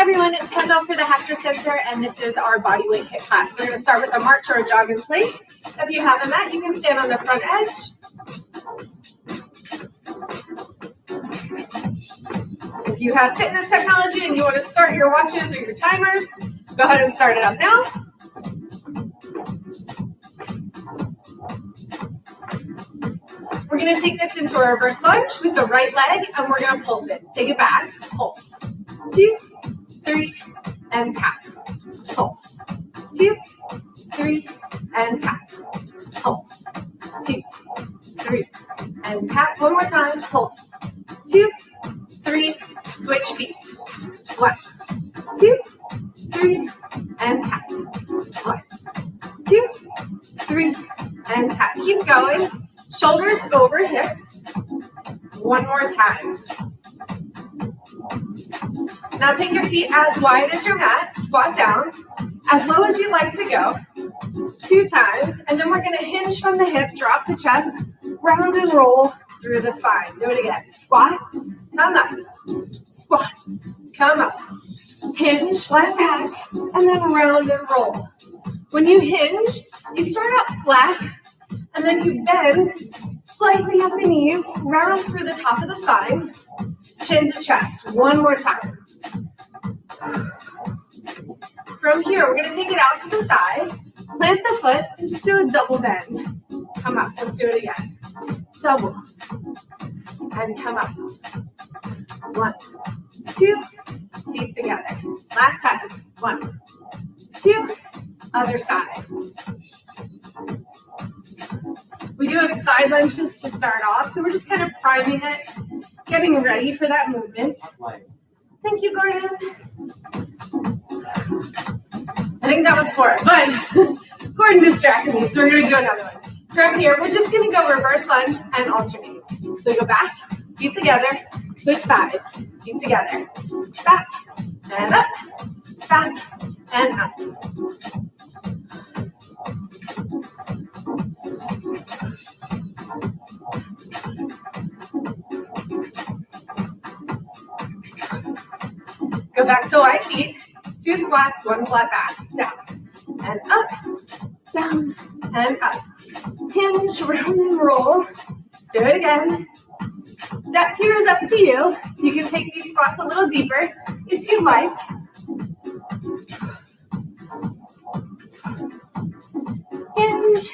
everyone, it's Kendall for the Hector Center, and this is our Bodyweight HIIT class. We're going to start with a march or a jog in place. If you have a mat, you can stand on the front edge. If you have fitness technology and you want to start your watches or your timers, go ahead and start it up now. We're going to take this into a reverse lunge with the right leg, and we're going to pulse it. Take it back, pulse. 2, 3, and tap. Pulse. 2, 3, and tap. Pulse. 2, 3, and tap. One more time. Pulse. 2, 3, switch feet. 1, 2, 3, and tap. 1, 2, 3, and tap. Keep going. Shoulders over hips. One more time. Now take your feet as wide as your mat, squat down, as low as you'd like to go, 2 times, and then we're going to hinge from the hip, drop the chest, round and roll through the spine. Do it again. Squat, come up, squat, come up, hinge, flat back, and then round and roll. When you hinge, you start out flat, and then you bend slightly at the knees, round through the top of the spine, chin to chest. One more time. From here, we're going to take it out to the side, plant the foot, and just do a double bend. Come up. Let's do it again. Double. And come up. 1, 2, feet together. Last time. 1, 2, other side. We do have side lunges to start off, so we're just kind of priming it, getting ready for that movement. Thank you, Gordon. I think that was 4, but Gordon distracted me, so we're going to do another one. From here, we're just going to go reverse lunge and alternate. So we go back, feet together, switch sides, feet together, back and up, back and up. Go back to wide feet, 2 squats, 1 flat back, down, and up, down, and up. Hinge, round and roll. Do it again. Depth here is up to you. You can take these squats a little deeper if you like. Hinge.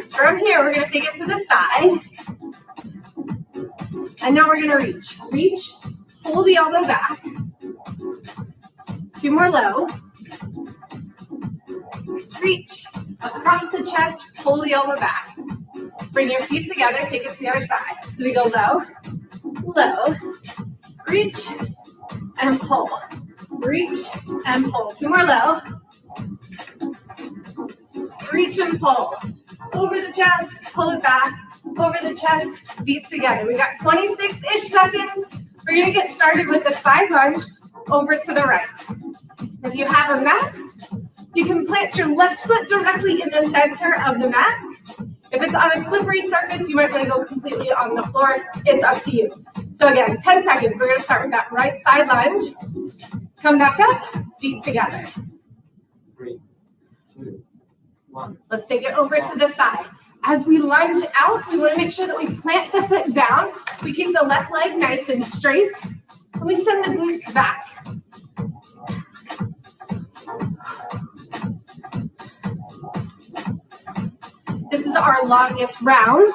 From here, we're going to take it to the side. And now we're going to reach. Reach, pull the elbow back. 2 more low. Reach, across the chest, pull the elbow back. Bring your feet together, take it to the other side. So we go low, low, reach, and pull. Reach, and pull. 2 more low. Reach and pull. Over the chest, pull it back, over the chest, feet together. We got 26-ish seconds. We're going to get started with the side lunge over to the right. If you have a mat, you can plant your left foot directly in the center of the mat. If it's on a slippery surface, you might want to go completely on the floor. It's up to you. So again, 10 seconds. We're going to start with that right side lunge. Come back up, feet together. 3, 2, 1. Let's take it over to the side. As we lunge out, we want to make sure that we plant the foot down. We keep the left leg nice and straight. And we send the glutes back. This is our longest round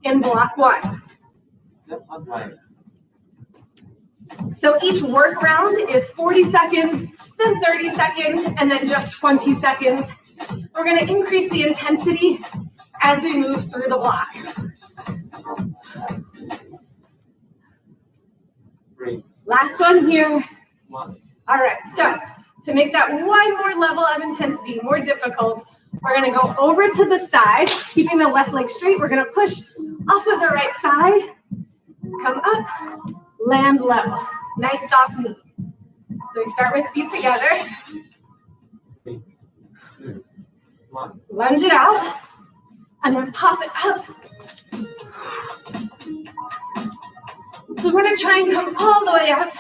in block 1. That's not right. So each work round is 40 seconds, then 30 seconds, and then just 20 seconds. We're going to increase the intensity as we move through the block. 3. Last one here. 1. All right, so to make that one more level of intensity more difficult, we're going to go over to the side, keeping the left leg straight. We're going to push off of the right side, come up, land low. Nice soft knee. So we start with feet together. 3, 2, 1. Lunge it out. and then pop it up. So we're gonna try and come all the way up,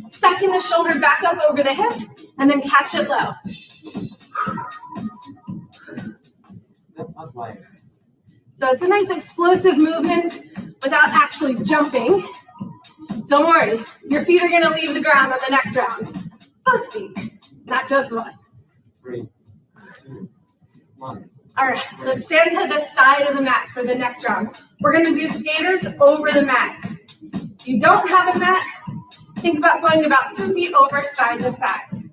stacking the shoulder back up over the hip, and then catch it low. That's not right. So it's a nice explosive movement without actually jumping. Don't worry, your feet are gonna leave the ground on the next round. Both feet, not just one. 3, 2, 1. All right, let's stand to the side of the mat for the next round. We're gonna do skaters over the mat. If you don't have a mat, think about going about 2 feet over side to side.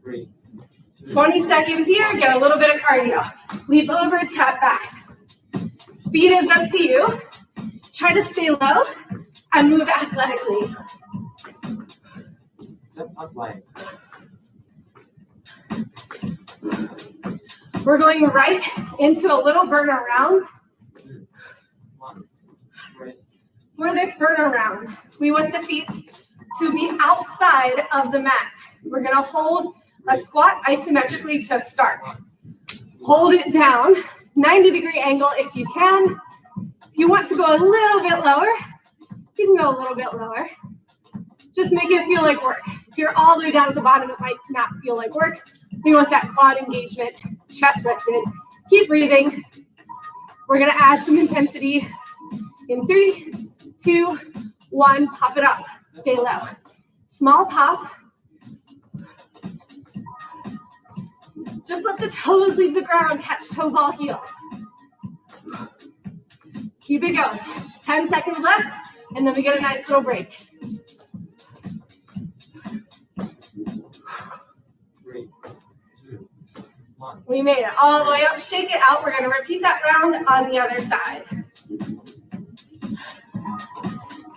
3, 2, 20 seconds here, get a little bit of cardio. Leap over, tap back. Speed is up to you. Try to stay low and move athletically. That's not right. We're going right into a little burner round. 2, 1. Rest. For this burner round, we want the feet to be outside of the mat. We're gonna hold a squat isometrically to start. Hold it down, 90-degree angle if you can. If you want to go a little bit lower, you can go a little bit lower. Just make it feel like work. If you're all the way down at the bottom, it might not feel like work. We want that quad engagement, chest lifted. Keep breathing. We're gonna add some intensity in 3, 2, 1, pop it up, stay low. Small pop. Just let the toes leave the ground, catch toe ball heel. Keep it going. 10 seconds left, and then we get a nice little break. 3, 2, 1. We made it all the way up, shake it out. We're gonna repeat that round on the other side.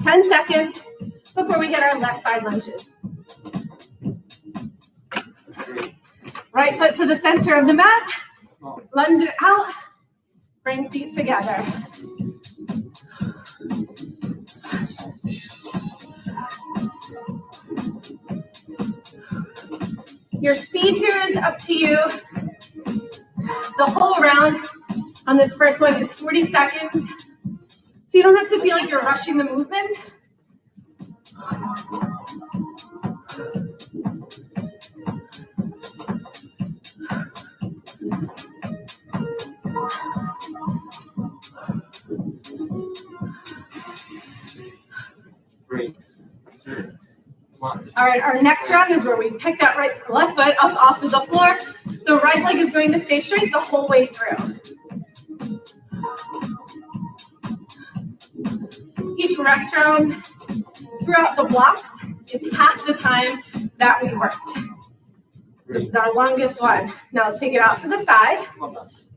10 seconds before we hit our left side lunges. 3, Right foot to the center of the mat, 4. lunge it out, bring feet together. Your speed here is up to you. The whole round on this first one is 40 seconds. So you don't have to feel like you're rushing the movement. All right, our next round is where we pick that left foot up off of the floor. The right leg is going to stay straight the whole way through. Each rest round throughout the blocks is half the time that we worked. So this is our longest one. Now let's take it out to the side.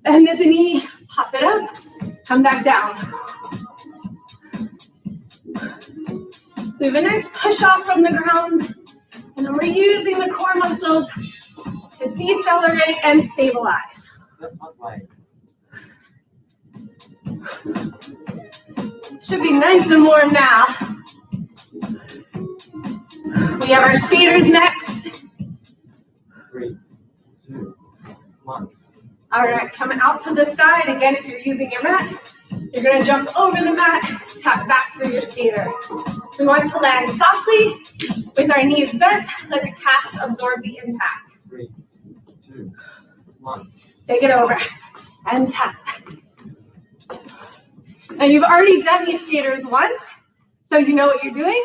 Bend at the knee, pop it up, come back down. So we have a nice push off from the ground, and then we're using the core muscles to decelerate and stabilize. That's not right. Should be nice and warm now. We have our skaters next. 3, 2, 1. All right, come out to the side. Again, if you're using your mat, you're gonna jump over the mat, tap back through your skater. We want to land softly with our knees bent, let the calves absorb the impact. 3, 2, 1. Take it over and tap. Now you've already done these skaters once, so you know what you're doing.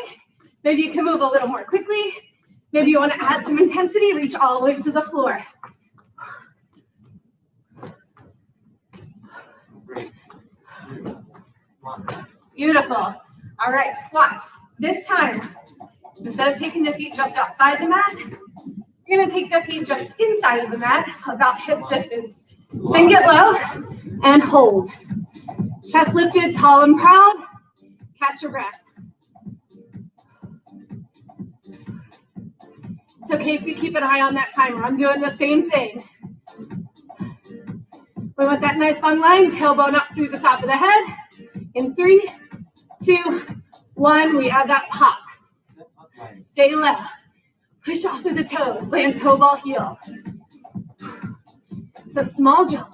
Maybe you can move a little more quickly. Maybe you want to add some intensity, reach all the way to the floor. 3, 2, 1. Beautiful. All right, squats. This time, instead of taking the feet just outside the mat, you're gonna take the feet just inside of the mat, about hips distance. Sink it low and hold. Chest lifted, tall and proud. Catch your breath. It's okay if you keep an eye on that timer. I'm doing the same thing. We want that nice long line, tailbone up through the top of the head. In 3, 2, 1, we add that pop. Stay low. Push off with the toes, land toe ball heel. It's a small jump.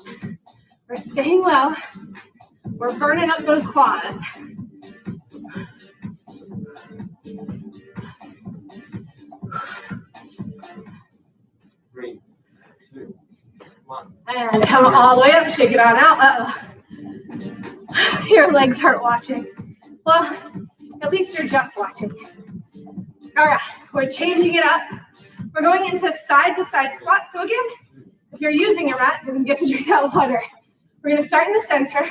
We're staying low. We're burning up those quads. Three, two, one. And come all the way up, shake it on out. Uh-oh. Your legs hurt watching. Well, at least you're just watching. All right, we're changing it up. We're going into side-to-side squat. So again, if you're using your mat, didn't get to drink that water. We're gonna start in the center,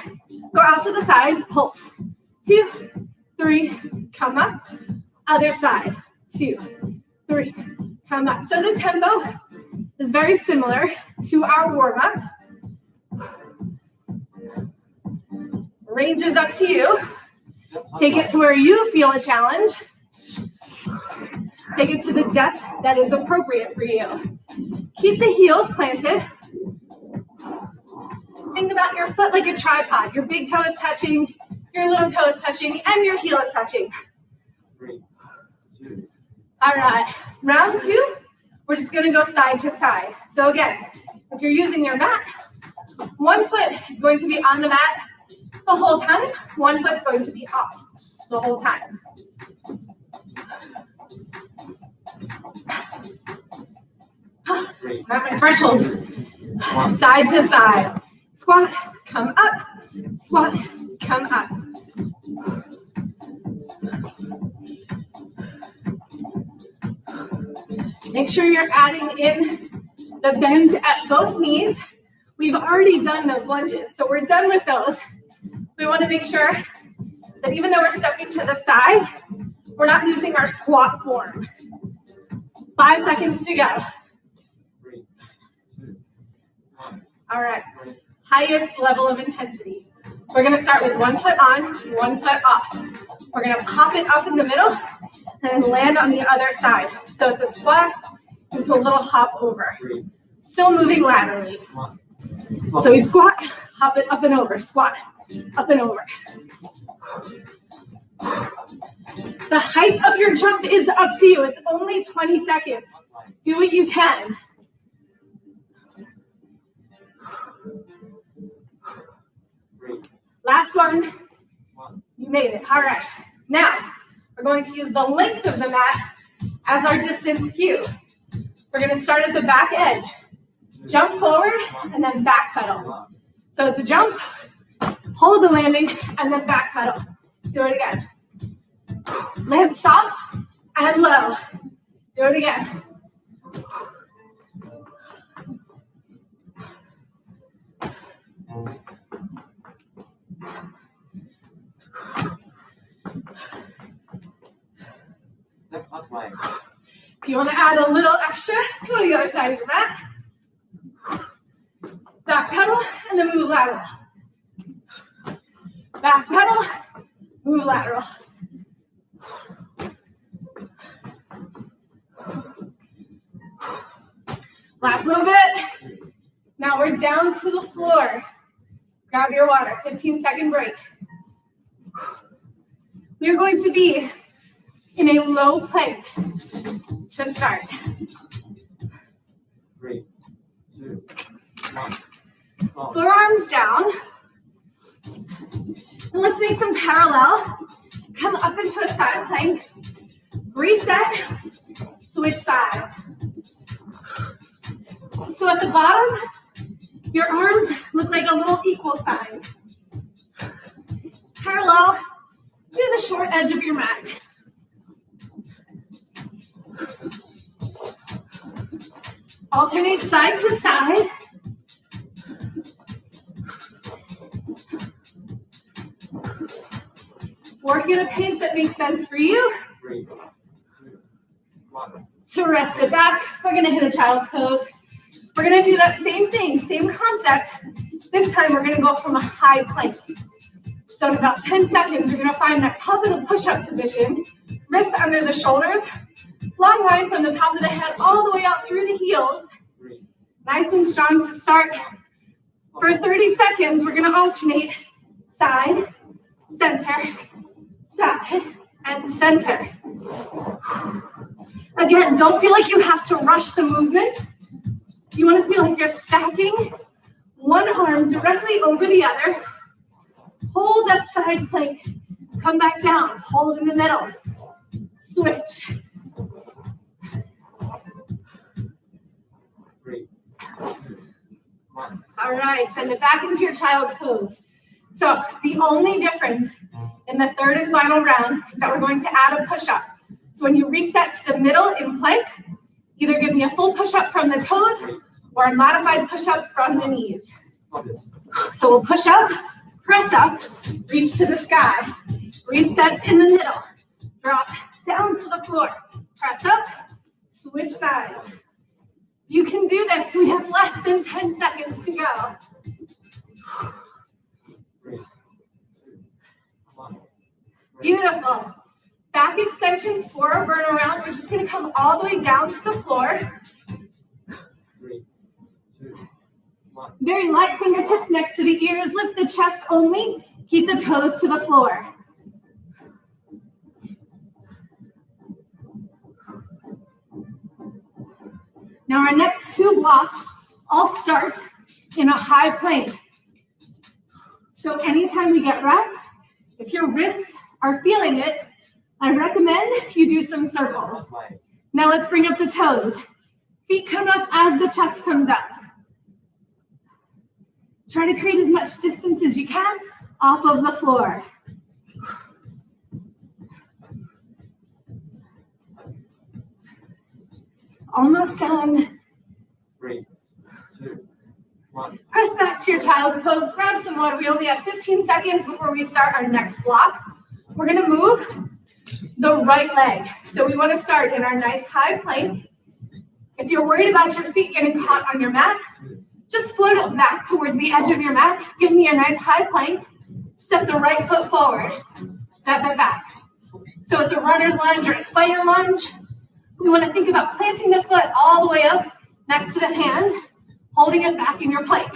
go out to the side, pulse. 2, 3, come up. Other side, 2, 3, come up. So the tempo is very similar to our warm-up. Range is up to you. Take it to where you feel a challenge. Take it to the depth that is appropriate for you. Keep the heels planted. Think about your foot like a tripod. Your big toe is touching, your little toe is touching, and your heel is touching. 3, 2. All right, round 2, we're just gonna go side to side. So again, if you're using your mat, one foot is going to be on the mat the whole time, one foot's going to be off the whole time. Not my threshold. Side to side. Squat, come up. Squat, come up. Make sure you're adding in the bend at both knees. We've already done those lunges, so we're done with those. We want to make sure that even though we're stepping to the side, we're not losing our squat form. 5 seconds to go. 3, 2, 1. All right, highest level of intensity. We're gonna start with one foot on, one foot off. We're gonna pop it up in the middle and then land on the other side. So it's a squat into a little hop over. Still moving laterally. So we squat, hop it up and over, squat, up and over. The height of your jump is up to you. It's only 20 seconds. Do what you can. Last one. You made it. All right. Now, we're going to use the length of the mat as our distance cue. We're going to start at the back edge. Jump forward and then back pedal. So it's a jump, hold the landing, and then back pedal. Do it again. Land soft and low. Do it again. That's not right. If you want to add a little extra, go to the other side of your mat. Back pedal and then move lateral. Back pedal, move lateral. Last little bit. Now we're down to the floor. Grab your water, 15-second break. We're going to be in a low plank to start. 3, 2, 1. Forearms down. And let's make them parallel. Come up into a side plank. Reset. Switch sides. So at the bottom, your arms look like a little equal sign. Parallel to the short edge of your mat. Alternate side to side. Work at a pace that makes sense for you. 3, 2, 1. To rest it back, we're gonna hit a child's pose. We're gonna do that same thing, same concept. This time we're gonna go from a high plank. So in about 10 seconds, you're gonna find that top of the push-up position, wrists under the shoulders, long line from the top of the head all the way out through the heels. Nice and strong to start. For 30 seconds, we're gonna alternate side, center, side, and center. Again, don't feel like you have to rush the movement. You want to feel like you're stacking One arm directly over the other. Hold that side plank. Come back down. Hold in the middle. Switch. 3, 2, 1. All right, send it back into your child's pose. So the only difference in the third and final round is that we're going to add a push-up. So when you reset to the middle in plank, either give me a full push-up from the toes or a modified push-up from the knees. So we'll push up, press up, reach to the sky, reset in the middle, drop down to the floor, press up, switch sides. You can do this. We have less than 10 seconds to go. 3, 2, 1. Beautiful. Back extensions for a burn around. We're just going to come all the way down to the floor. 3, 2, 1. Very light fingertips next to the ears. Lift the chest only. Keep the toes to the floor. Now our next two blocks all start in a high plank. So anytime we get rest, if your wrists are feeling it, I recommend you do some circles. Now let's bring up the toes. Feet come up as the chest comes up. Try to create as much distance as you can off of the floor. Almost done. 3, 2, 1. Press back to your child's pose. Grab some water. We only have 15 seconds before we start our next block. We're going to move the right leg. So we want to start in our nice high plank. If you're worried about your feet getting caught on your mat, just float it back towards the edge of your mat. Give me a nice high plank. Step the right foot forward. Step it back. So it's a runner's lunge or a spider lunge. We want to think about planting the foot all the way up next to the hand, holding it back in your plank.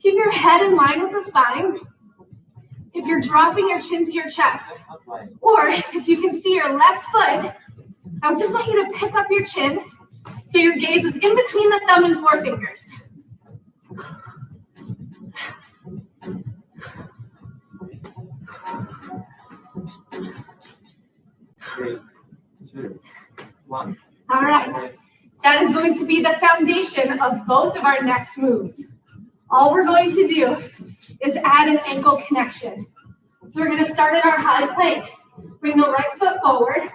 Keep your head in line with the spine. If you're dropping your chin to your chest, or if you can see your left foot, I would just want you to pick up your chin so your gaze is in between the thumb and forefingers. Three, 2, 1. All right. That is going to be the foundation of both of our next moves. All we're going to do is add an ankle connection. So we're going to start in our high plank. Bring the right foot forward,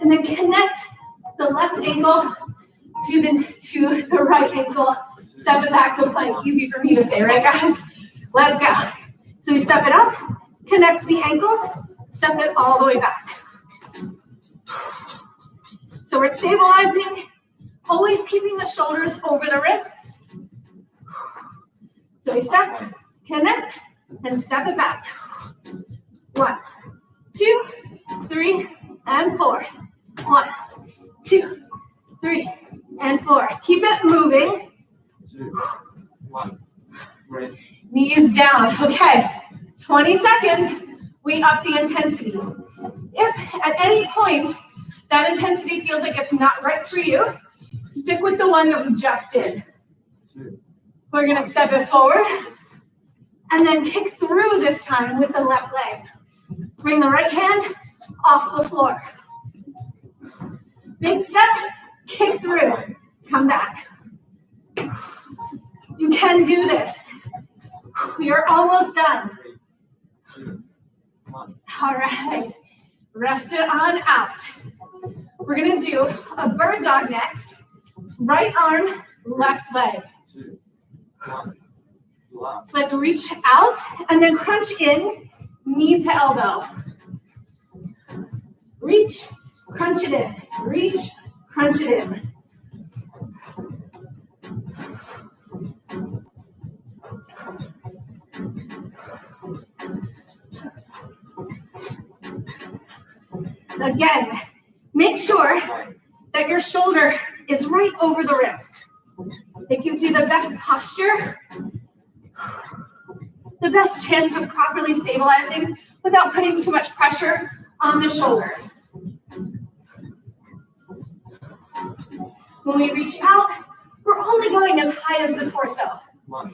and then connect the left ankle to the right ankle. Step it back to plank. Easy for me to say, right, guys? Let's go. So we step it up, connect the ankles, step it all the way back. So we're stabilizing, always keeping the shoulders over the wrists. So we step, connect, and step it back. 1, 2, 3, and 4. 1, 2, 3, and 4. Keep it moving. 2, 1. Raise. Knees down. Okay, 20 seconds. We up the intensity. If at any point that intensity feels like it's not right for you, stick with the one that we just did. 2. We're going to step it forward and then kick through this time with the left leg. Bring the right hand off the floor. Big step, kick through, come back. You can do this. We are almost done. 3, 2, 1. All right, rest it on out. We're gonna do a bird dog next. Right arm, left leg. 2, 1. Last. Let's reach out and then crunch in, knee to elbow. Reach, crunch it in. Reach, crunch it in. Again, make sure that your shoulder is right over the wrist. It gives you the best posture, the best chance of properly stabilizing without putting too much pressure on the shoulder. When we reach out, we're only going as high as the torso. 1,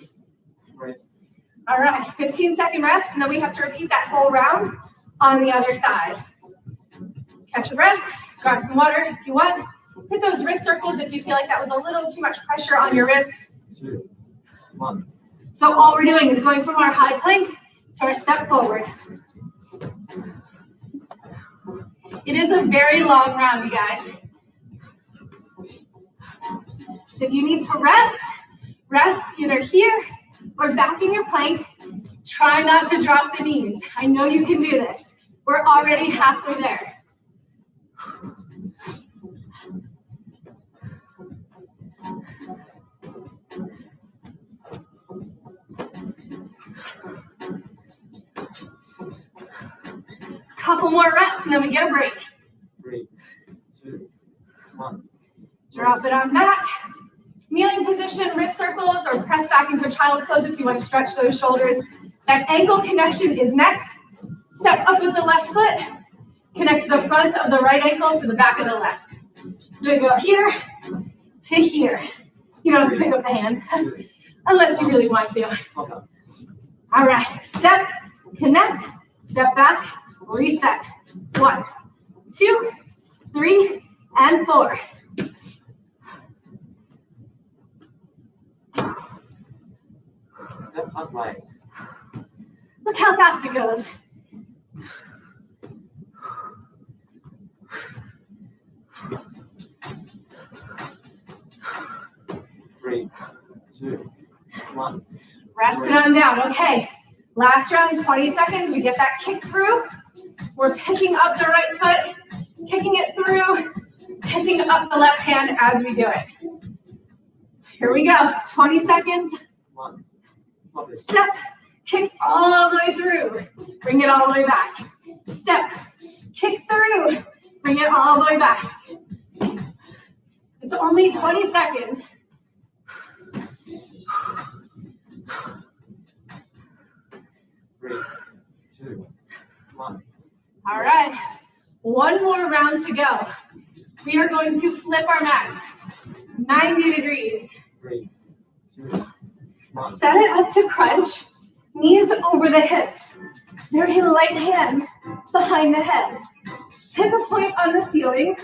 Raise. All right, 15-second rest, and then we have to repeat that whole round on the other side. Catch a breath, grab some water if you want. Hit those wrist circles if you feel like that was a little too much pressure on your wrists. 2, 1. So all we're doing is going from our high plank to our step forward. It is a very long round, you guys. If you need to rest either here or back in your plank. Try not to drop the knees. I know you can do this. We're already halfway there. Couple more reps and then we get a break. 3, 2, 1. Drop it on back. Kneeling position, wrist circles, or press back into a child's pose if you want to stretch those shoulders. That ankle connection is next. Step up with the left foot. Connect the front of the right ankle to the back of the left. So we go here to here. You don't have to pick up the hand, unless you really want to. All right, step, connect, step back, reset. 1, 2, 3, and 4. That's not right. Look how fast it goes. Three, 2, 1. Rest it on down. Okay, last round, 20 seconds. We get that kick through. We're picking up the right foot, kicking it through, picking up the left hand as we do it. Here we go, 20 seconds. 1. Step, kick all the way through. Bring it all the way back. Step, kick through. Bring it all the way back. It's only 20 seconds. Three, 2, 1. All right, one more round to go. We are going to flip our mats 90 degrees. 3, 2, 1. Set it up to crunch, knees over the hips. Very light hand behind the head. Pick a point on the ceiling.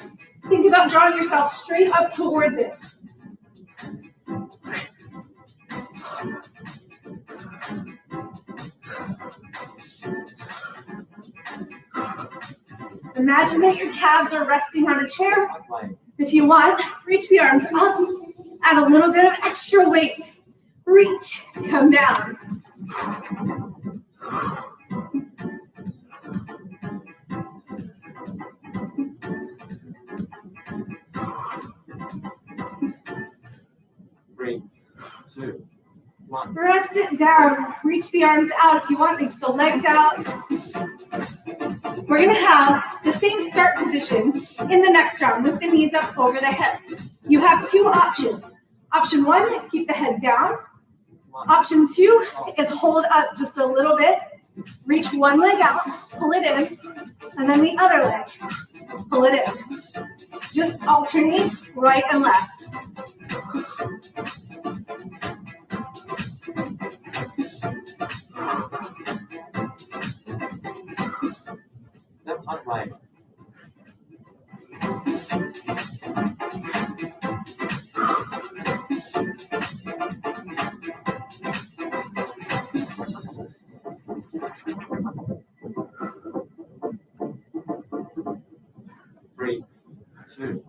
Think about drawing yourself straight up towards it. Imagine that your calves are resting on a chair. If you want, reach the arms up. Add a little bit of extra weight. Reach, come down. Three, 2, 1. Rest it down. Reach the arms out if you want. Reach the legs out. We're going to have the same start position in the next round with the knees up over the hips. You have two options. Option 1 is keep the head down. Option 2 is hold up just a little bit. Reach one leg out, pull it in, and then the other leg, pull it in. Just alternate right and left. That's not right. Three, 2,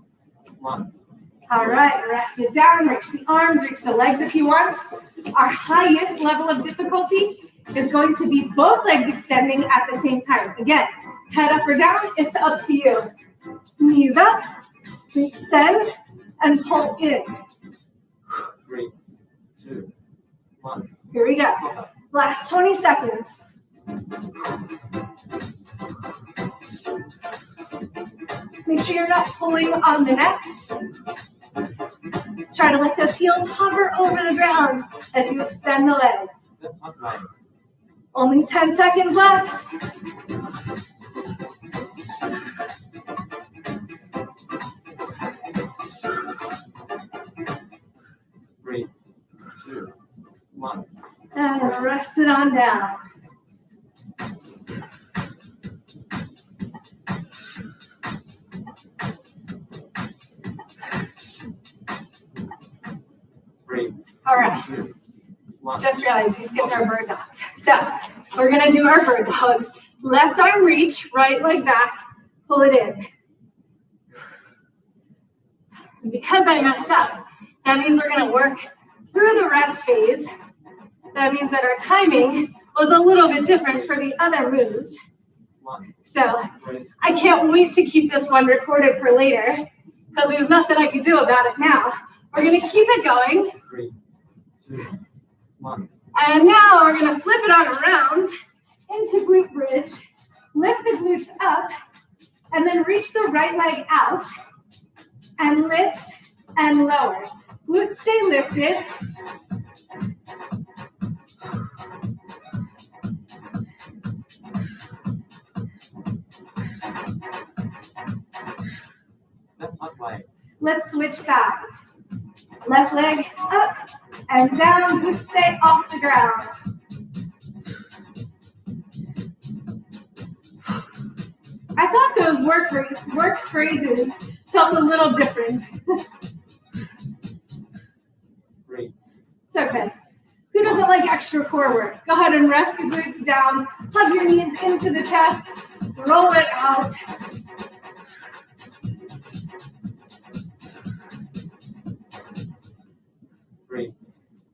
1. All right, rest it down, reach the arms, reach the legs if you want. Our highest level of difficulty is going to be both legs extending at the same time. Again, head up or down, it's up to you. Knees up, we extend, and pull in. 3, 2, 1. Here we go. Last 20 seconds. Make sure you're not pulling on the neck. Try to let those heels hover over the ground as you extend the legs. That's not right. Only 10 seconds left. Three, 2, 1. And Rest it on down. Three, All right. 2, 1. Just realized we skipped our bird dogs. So we're gonna do our bird dogs. Left arm reach, right leg back, pull it in. And because I messed up, that means we're gonna work through the rest phase. That means that our timing was a little bit different for the other moves. 1. So I can't wait to keep this one recorded for later because there's nothing I can do about it now. We're gonna keep it going. 3, 2, 1. And now we're gonna flip it on around into glute bridge. Lift the glutes up and then reach the right leg out and lift and lower. Glutes stay lifted. That's not right. Let's switch sides. Left leg up and down, glutes stay off the ground. I thought those work phrases felt a little different. 3, It's okay. Who doesn't like extra core work? Go ahead and rest the glutes down. Hug your knees into the chest. Roll it out.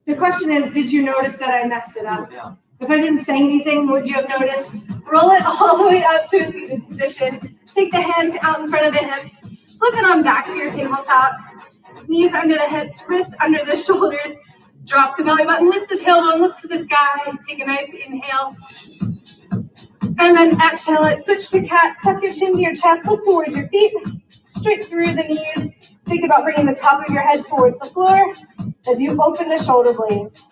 The question is, did you notice that I messed it up? down. If I didn't say anything, would you have noticed? Roll it all the way up to a seated position. Take the hands out in front of the hips. Flip it on back to your tabletop. Knees under the hips, wrists under the shoulders. Drop the belly button, lift the tailbone, look to the sky. Take a nice inhale. And then exhale it. Switch to cat. Tuck your chin to your chest. Look towards your feet. Straight through the knees. Think about bringing the top of your head towards the floor as you open the shoulder blades.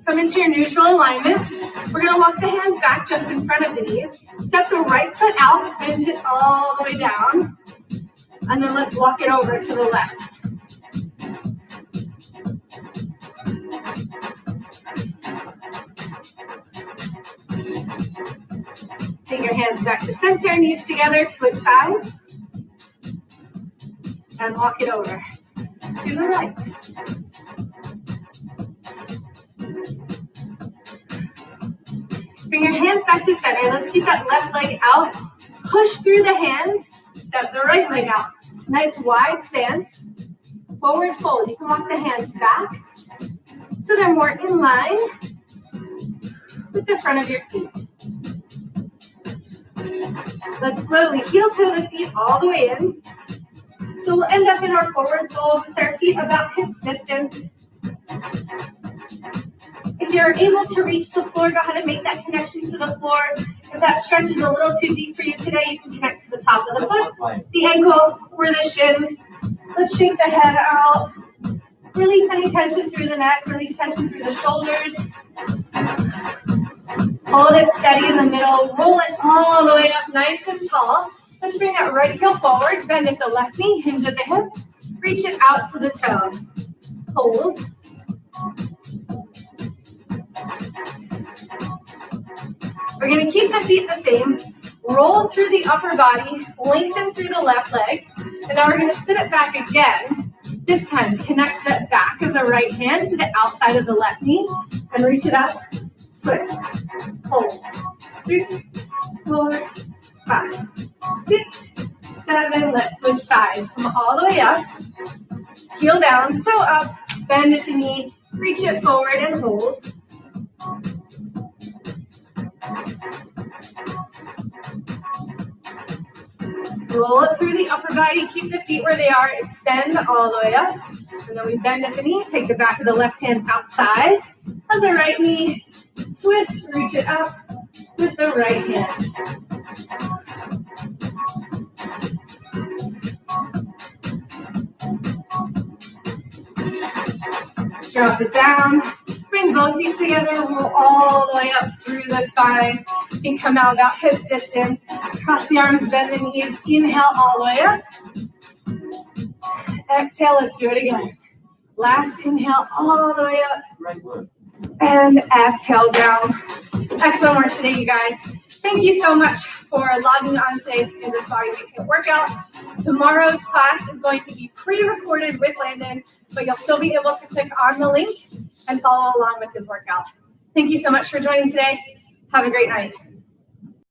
Come into your neutral alignment. We're going to walk the hands back just in front of the knees. Step the right foot out, bend it all the way down. And then let's walk it over to the left. Take your hands back to center, knees together, switch sides. And walk it over to the right. Bring your hands back to center. Let's keep that left leg out. Push through the hands. Step the right leg out. Nice wide stance. Forward fold. You can walk the hands back so they're more in line with the front of your feet. Let's slowly heel toe the feet all the way in. So we'll end up in our forward fold with our feet about hips distance. If you're able to reach the floor, go ahead and make that connection to the floor. If that stretch is a little too deep for you today, you can connect to the top of the foot, the ankle, or the shin. Let's shake the head out. Release any tension through the neck, release tension through the shoulders. Hold it steady in the middle. Roll it all the way up nice and tall. Let's bring that right heel forward. Bend at the left knee. Hinge at the hip. Reach it out to the toe. Hold. We're going to keep the feet the same. Roll through the upper body. Lengthen through the left leg. And now we're going to sit it back again. This time, connect that back of the right hand to the outside of the left knee. And reach it up. Twist. Hold. 3, 4, 5, 6, 7. Let's switch sides. Come all the way up. Heel down, toe up. Bend at the knee. Reach it forward and hold. Roll it through the upper body. Keep the feet where they are. Extend all the way up. And then we bend at the knee. Take the back of the left hand outside of the right knee. Twist. Reach it up with the right hand. Drop it down. Bring both feet together. Roll all the way up through the spine. And come out about hips distance. Cross the arms, bend the knees. Inhale all the way up. Exhale, let's do it again. Last inhale all the way up. Great work. And exhale down. Excellent work today, you guys. Thank you so much for logging on today to do this bodyweight HIIT workout. Tomorrow's class is going to be pre-recorded with Landon, but you'll still be able to click on the link and follow along with his workout. Thank you so much for joining today. Have a great night.